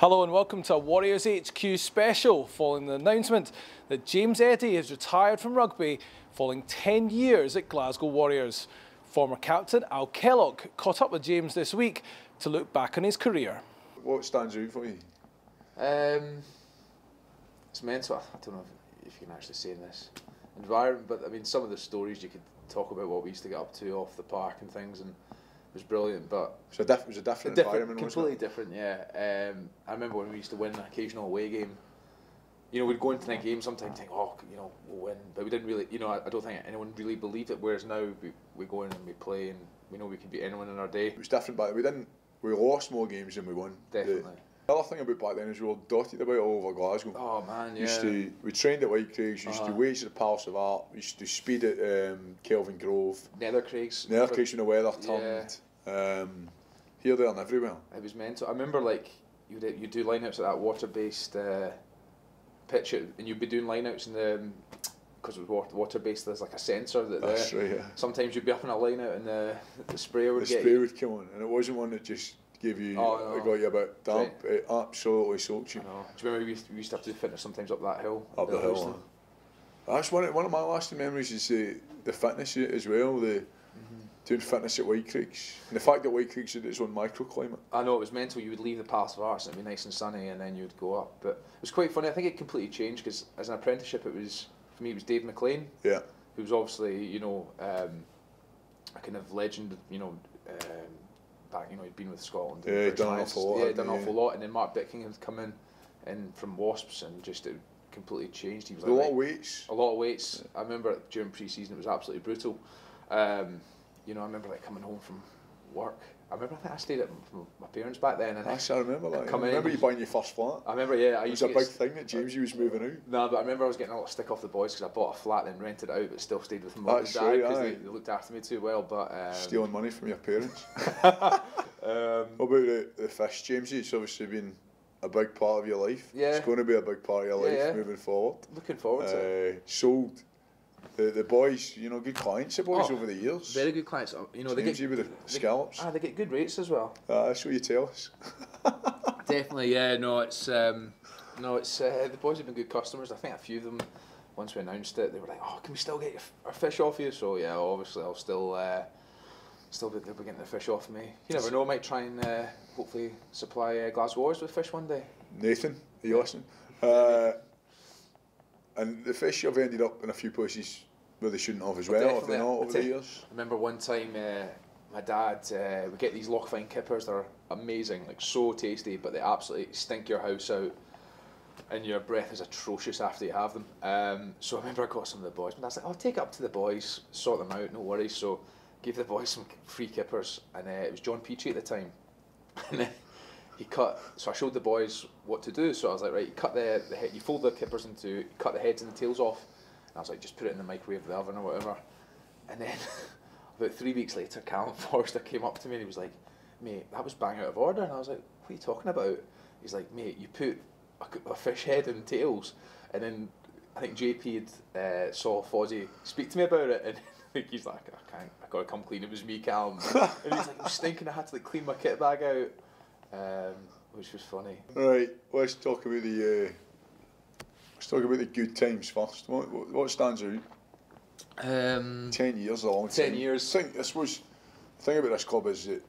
Hello and welcome to a Warriors HQ special following the announcement that James Eddy has retired from rugby following 10 years at Glasgow Warriors. Former captain Al Kellock caught up with James this week to look back on his career. What stands out for you? It's mental. I don't know if you can actually say in this environment, but I mean, some of the stories you could talk about what we used to get up to off the park and things, and it was brilliant. But it was a different environment, completely different. Yeah. I remember when we used to win an occasional away game. You know, we'd go into the game sometimes and think, oh, you know, we'll win, but we didn't really. You know, I don't think anyone really believed it. Whereas now we go in and we play, and we know we can beat anyone in our day. It was different, but we lost more games than we won. Definitely. The other thing about back then is we were dotted about all over Glasgow. Oh man, yeah. We trained at White Craigs, used to wait at the Palace of Art, we used to speed at Kelvin Grove. Nethercraigs When the weather turned. Yeah. Here, there and everywhere. It was mental. I remember like you'd do lineouts at that water-based pitch, and you'd be doing lineouts in the, because it was water-based, there's like a sensor that That's right, yeah. Sometimes you'd be up in a lineout and the sprayer would would come on, and it wasn't one that just gave you, it got you a bit damp. Right. It absolutely soaked you. I know. Do you remember we used to have to do fitness sometimes up that hill? Up the hill. That's one of my lasting memories is the fitness as well. Doing fitness at White Craigs, and the fact that White Craigs had its own microclimate. I know, it was mental. You would leave the Palace of Arts and it'd be nice and sunny, and then you'd go up. But it was quite funny. I think it completely changed because as an apprenticeship, it was Dave McLean. Yeah. Who was obviously, you know, a kind of legend. You know, back, you know, he'd been with Scotland. Yeah, he'd done an awful lot. Yeah, done an awful lot. And then Mark Bicking had come in from Wasps, and just it completely changed. He was like, a lot of weights. A lot of weights. Yeah. I remember during pre-season it was absolutely brutal. You know, I remember like coming home from work. I think I stayed at my parents back then. And I remember that. I remember you buying your first flat. I remember, yeah. It was a big thing that Jamesy was moving out. No, but I remember I was getting a lot of stick off the boys because I bought a flat and rented it out, but still stayed with mum and dad because they looked after me too well. But stealing money from your parents. What about the fish, Jamesy? It's obviously been a big part of your life. Yeah. It's going to be a big part of your life moving forward. Looking forward to it. Sold. The boys, you know, good clients, the boys over the years. Very good clients. You know, they get with the scallops. They get good rates as well. That's what you tell us. Definitely, yeah. No, it's the boys have been good customers. I think a few of them, once we announced it, they were like, "Oh, can we still get our fish off you?" So yeah, obviously I'll still be getting the fish off me. You never know. I might try and hopefully supply Glasgow Warriors with fish one day. Nathan, are you listening? And the fish have ended up in a few places where they shouldn't have as well, have they not, over the years? I remember one time my dad, we get these lochfine kippers, they're amazing, like so tasty, but they absolutely stink your house out and your breath is atrocious after you have them. So I remember I got some of the boys, but I was like, I'll take it up to the boys, sort them out, no worries. So gave the boys some free kippers, and it was John Peachy at the time. And so I showed the boys what to do. So I was like, right, you cut the head, you fold the kippers you cut the heads and the tails off. And I was like, just put it in the microwave, the oven or whatever. And then about 3 weeks later, Callum Forrester came up to me and he was like, mate, that was bang out of order. And I was like, what are you talking about? He's like, mate, you put a fish head and tails. And then I think JP had saw Fozzie speak to me about it, and I think he's like, I got to come clean. It was me, Callum. And he's like, it was stinking. I had to like clean my kit bag out. Which was funny. Right, let's talk about the good times first. What stands out? 10 years is a long time. 10 years. I suppose the thing about this club is that,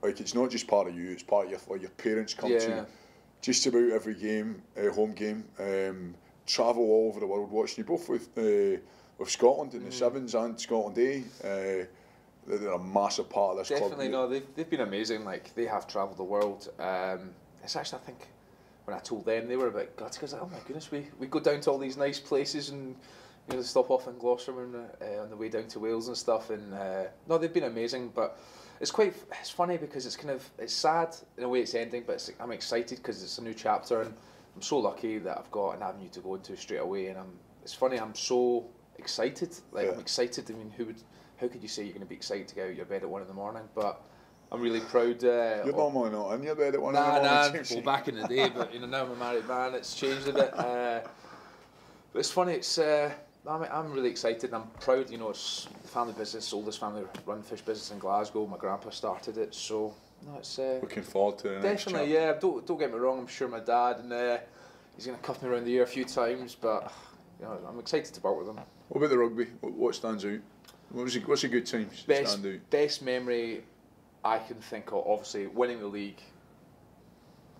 like, it's not just part of you; it's part of your parents come to just about every game, home game. Travel all over the world watching you, both with Scotland in the Sevens and Scotland A. They're a massive part of this club. Definitely, no, they've been amazing. Like, they have travelled the world. It's actually, I think, when I told them, they were a bit gutted because, oh my goodness, we go down to all these nice places and, you know, stop off in Gloucester on the way down to Wales and stuff. And no, they've been amazing. But it's funny because it's sad in a way it's ending, but I'm excited because it's a new chapter, and I'm so lucky that I've got an avenue to go into straight away. And it's funny, I'm so excited. Like, I'm excited. I mean, how could you say you're going to be excited to get out of your bed at 1 in the morning? But I'm really proud. You're normally not in your bed at 1 in the morning. Well, back in the day, but you know, now I'm a married man, it's changed a bit. But it's funny. I'm really excited. And I'm proud. You know, it's family business, oldest family run fish business in Glasgow. My grandpa started it, so no, it's looking forward to the next definitely. Yeah, don't get me wrong. I'm sure my dad and he's going to cuff me around the ear a few times, but you know, I'm excited to work with him. What about the rugby? What stands out? What's a good time stand out? Best memory I can think of, obviously winning the league.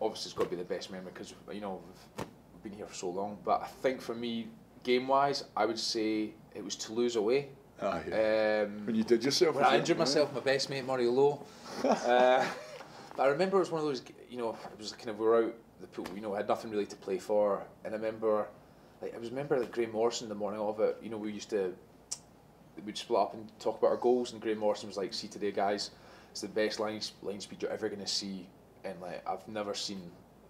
Obviously, it's got to be the best memory because you know we've been here for so long. But I think for me, game-wise, I would say it was Toulouse away. Ah, yeah. When you did yourself. When I injured myself, my best mate Murray Lowe. But I remember it was one of those, you know, it was kind of, we were out the pool, you know, had nothing really to play for, and I remember, like Graham Morrison the morning of it. You know, we'd split up and talk about our goals, and Graham Morrison was like, "See today, guys, it's the best line speed you're ever gonna see," and like I've never seen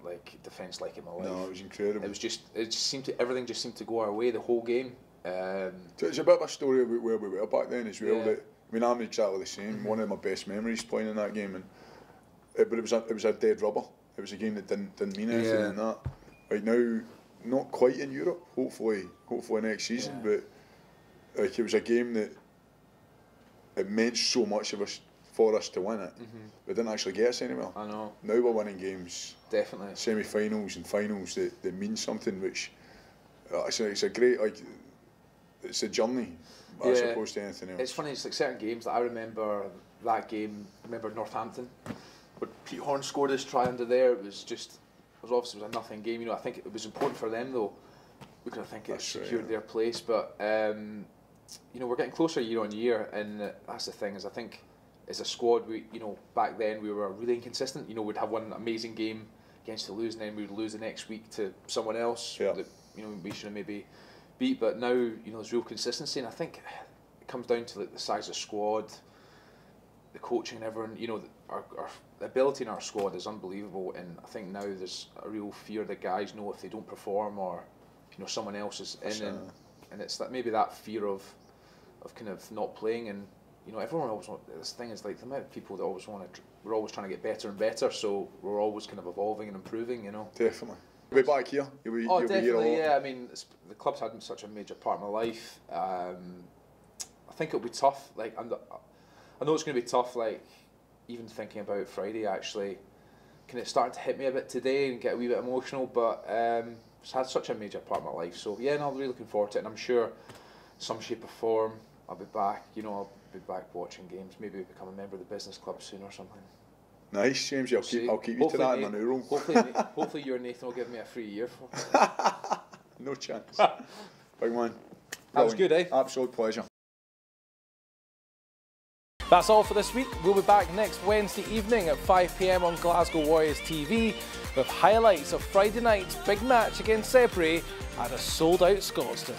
like defence like it in my life. No, it was incredible. Everything just seemed to go our way the whole game. It's a bit of a story about where we were back then as well. Yeah. That, I mean, I'm exactly the same. One of my best memories playing in that game, but it was a dead rubber. It was a game that didn't mean anything in that. Right now, not quite in Europe. Hopefully next season. But like it was a game that it meant so much for us to win it. But didn't actually get us anywhere. I know. Now we're winning games. Definitely. Semi-finals and finals that mean something. Which it's a great it's a journey as opposed to anything else. It's funny, it's like certain games that I remember that game. I remember Northampton, when Pete Horne scored his try under there. It was obviously a nothing game. You know, I think it was important for them though, because I think it secured their place. But you know, we're getting closer year on year, and that's the thing. Is I think as a squad, back then we were really inconsistent. You know, we'd have one amazing game against Toulouse, and then we'd lose the next week to someone else that we should have maybe beat. But now, you know, there's real consistency, and I think it comes down to like the size of squad, the coaching, and everyone. You know, our ability in our squad is unbelievable, and I think now there's a real fear that guys know if they don't perform or you know someone else is in, and it's that maybe that fear of kind of not playing, and you know everyone always this thing is like the amount of people that always we're always trying to get better and better, so we're always kind of evolving and improving, you know. Definitely. You'll be back here. You'll definitely, be here a lot. yeah. I mean, the club's had such a major part of my life. I think it'll be tough. Like I know it's going to be tough. Like even thinking about Friday, actually, kind of starting to hit me a bit today and get a wee bit emotional. But it's had such a major part of my life. So yeah, no, I'm really looking forward to it. And I'm sure, some shape or form, I'll be back. You know, I'll be back watching games. Maybe become a member of the business club soon or something. Nice, James. I'll keep you to that in my new role. Hopefully you and Nathan will give me a free year for No chance. Big man. That was good, eh? Absolute pleasure. That's all for this week. We'll be back next Wednesday evening at 5 PM on Glasgow Warriors TV with highlights of Friday night's big match against Zebre at a sold-out Scotstoun.